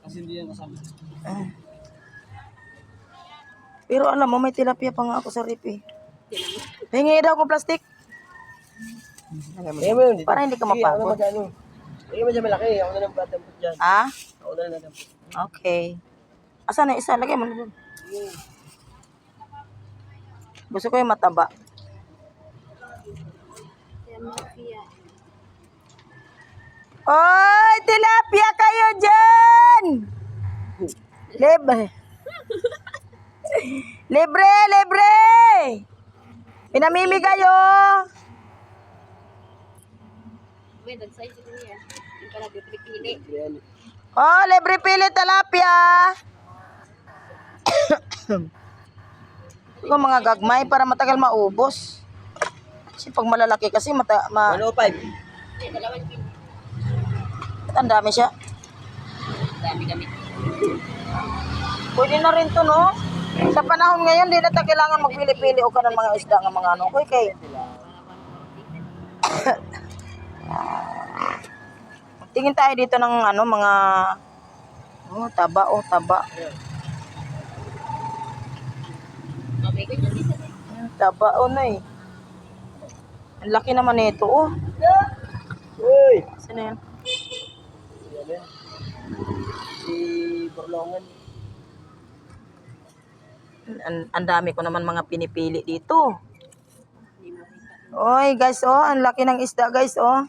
Kasi hindi yan kasama. Pero alam mo, may tilapia pa nga ako sa rip eh. Hingi daw ako plastic. Lagay mo yun dito. Para hindi ka mapagod. Lagay mo dyan malaki. Ako na lang dampot dyan. Ah? Ako na lang dampot. Okay. Asan na isa? Lagay mo na doon. Gusto ko yung mataba. Oy, tilapia kayo dyan! Libre. Libre, libre! Pinamimigay oh! Oh, libre pili tilapia! Ito mga gagmay para matagal maubos. Kasi pag malalaki kasi 105. ang dami siya. Dami kami. Pwede na rin to, no? Sa panahon ngayon, di na tayo kailangan magpili-pili o ka ng mga isda ng mga ano. Okay. Tingin tayo dito ng ano, mga taba. Taba na eh. Ang laki naman nito, oh. Uy! Saan na yan? Si Borlongan. Ang dami ko naman mga pinipili dito. Oy, guys, oh. Ang laki ng isda, guys, oh.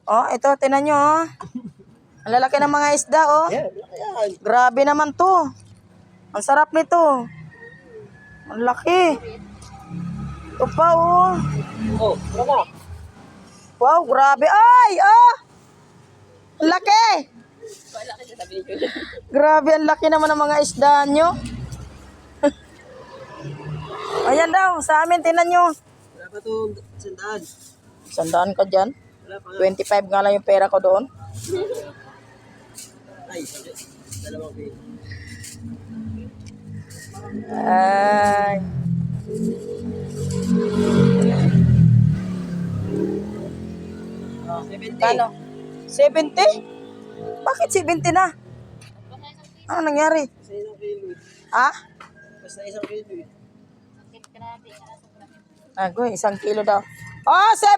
Oh, ito, tinan nyo, oh. Ang lalaki ng mga isda, oh. Yan, yan. Grabe naman to. Ang sarap nito. Ang laki. Ito pa, oh. Oh, tara. Wow, grabe. Ay, oh. Ang laki. Grabe, ang laki naman ng mga isda nyo. Ayan daw, sa amin, tinan nyo. Wala pa itong sandaan. Sandaan ka dyan. Wala pa nga. 25 nga lang yung pera ko doon. Ay, dalawang kilo. Ay. Oh, 70. Kano? 70? Bakit 70 na? Ano nangyari? Basta isang kilo. Ha? Basta isang kilo. Agoy, 1 kilo daw. Oh, 7!